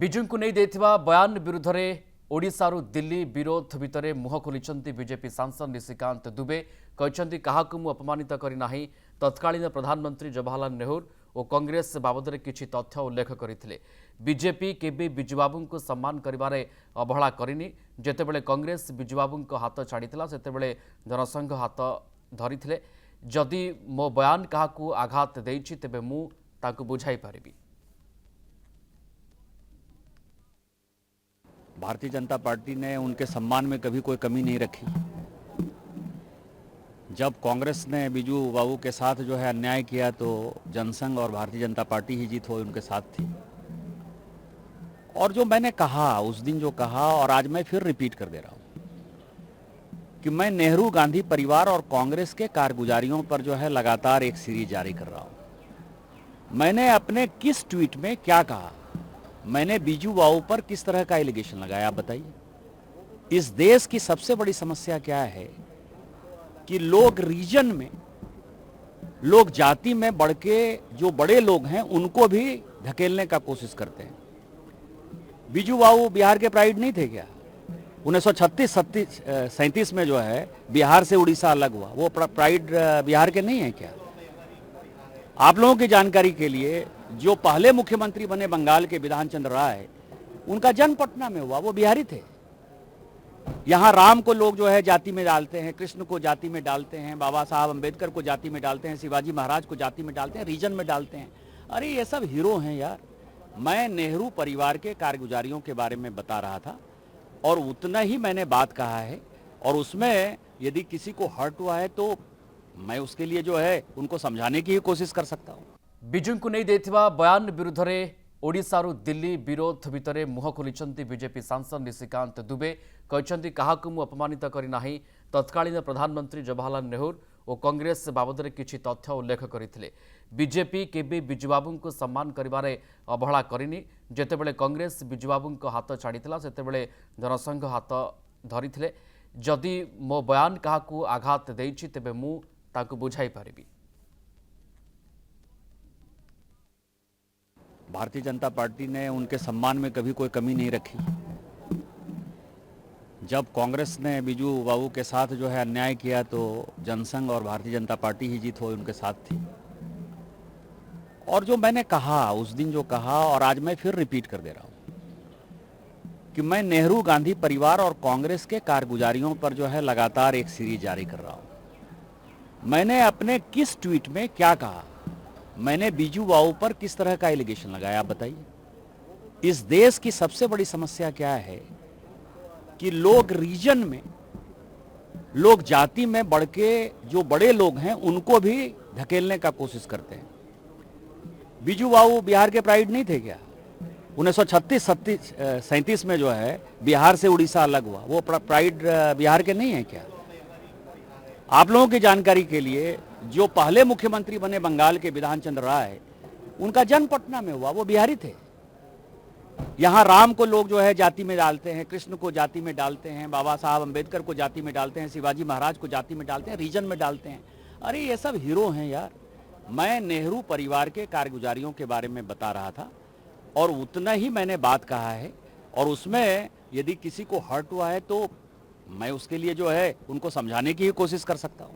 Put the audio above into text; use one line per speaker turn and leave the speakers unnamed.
विजु को नहीं देथिबा बयान विरुद्ध में ओडिशारू दिल्ली विरोध भितर मुह खोली बीजेपी सांसद निशिकांत दुबे कहते काहाकू मु अपमानित करना तत्कालीन प्रधानमंत्री जवाहरलाल नेहरू और कांग्रेस बाबद किछि तथ्य उल्लेख करते बीजेपी केबे बिजुबाबू को सम्मान करिबारे अवहेला करनी जेतेबेले कांग्रेस बिजुबाबू हाथ छाड़ीला सेतेबेले जनसंघ हाथ धरिथिले जदि मो बयान काहाकू आघात देइछि तेबे मु ताकू बुझाई पारिबी।
भारतीय जनता पार्टी ने उनके सम्मान में कभी कोई कमी नहीं रखी। जब कांग्रेस ने बिजू बाबू के साथ जो है अन्याय किया तो जनसंघ और भारतीय जनता पार्टी ही जीत हो उनके साथ थी। और जो मैंने कहा उस दिन जो कहा और आज मैं फिर रिपीट कर दे रहा हूं कि मैं नेहरू गांधी परिवार और कांग्रेस के कारगुजारियों पर जो है लगातार एक सीरीज जारी कर रहा हूं। मैंने अपने किस ट्वीट में क्या कहा, मैंने बीजू बाबू पर किस तरह का एलिगेशन लगाया, आप बताइए। इस देश की सबसे बड़ी समस्या क्या है कि लोग रीजन में, लोग जाति में बढ़ के जो बड़े लोग हैं उनको भी धकेलने का कोशिश करते हैं। बीजू बाबू बिहार के प्राइड नहीं थे क्या? 1936-37 में जो है बिहार से उड़ीसा अलग हुआ, वो प्राइड बिहार के नहीं है क्या? आप लोगों की जानकारी के लिए जो पहले मुख्यमंत्री बने बंगाल के बिधान चंद्र राय, उनका जन्म पटना में हुआ, वो बिहारी थे। यहां राम को लोग जो है जाति में डालते हैं, कृष्ण को जाति में डालते हैं, बाबा साहब अंबेडकर को जाति में डालते हैं, शिवाजी महाराज को जाति में डालते हैं, रीजन में डालते हैं। अरे ये सब हीरो हैं यार। मैं नेहरू परिवार के कारगुजारियों के बारे में बता रहा था और उतना ही मैंने बात कहा है। और उसमें यदि किसी को हर्ट हुआ है तो मैं उसके लिए जो है उनको समझाने की ही कोशिश कर सकता हूं।
विजु को नहीं देथिबा बयान विरुद्ध में ओडिशारू दिल्ली विरोध भितर मुह खोली बीजेपी सांसद निशिकांत दुबे कहते काहाकू मु अपमानित करना तत्कालीन प्रधानमंत्री जवाहरलाल नेहरू और कांग्रेस बाबद किछि तथ्य उल्लेख करते बीजेपी केबे बिजुबाबू को सम्मान करिबारे अवहेला करनी जेतेबेले कांग्रेस बिजुबाबू हाथ छाड़ीला सेतेबेले जनसंघ हाथ धरिथिले जदि मो बयान काहाकू आघात देइछि तेबे मु ताकू बुझाई पारिबी।
भारतीय जनता पार्टी ने उनके सम्मान में कभी कोई कमी नहीं रखी। जब कांग्रेस ने बिजू बाबू के साथ जो है अन्याय किया तो जनसंघ और भारतीय जनता पार्टी ही जीत हो उनके साथ थी। और जो मैंने कहा उस दिन जो कहा और आज मैं फिर रिपीट कर दे रहा हूं कि मैं नेहरू गांधी परिवार और कांग्रेस के कारगुजारियों पर जो है लगातार एक सीरीज जारी कर रहा हूं। मैंने अपने किस ट्वीट में क्या कहा, मैंने बीजू बाबू पर किस तरह का एलिगेशन लगाया, आप बताइए। इस देश की सबसे बड़ी समस्या क्या है कि लोग रीजन में, लोग जाति में बढ़ के जो बड़े लोग हैं उनको भी धकेलने का कोशिश करते हैं। बीजू बाबू बिहार के प्राइड नहीं थे क्या? 1936-37 में जो है बिहार से उड़ीसा अलग हुआ, वो प्राइड बिहार के नहीं है क्या? आप लोगों की जानकारी के लिए जो पहले मुख्यमंत्री बने बंगाल के बिधान चंद्र राय, उनका जन्म पटना में हुआ, वो बिहारी थे। यहां राम को लोग जो है जाति में डालते हैं, कृष्ण को जाति में डालते हैं, बाबा साहब अंबेडकर को जाति में डालते हैं, शिवाजी महाराज को जाति में डालते हैं, रीजन में डालते हैं। अरे ये सब हीरो हैं यार। मैं नेहरू परिवार के कारगुजारियों के बारे में बता रहा था और उतना ही मैंने बात कहा है। और उसमें यदि किसी को हर्ट हुआ है तो मैं उसके लिए जो है उनको समझाने की ही कोशिश कर सकता हूं।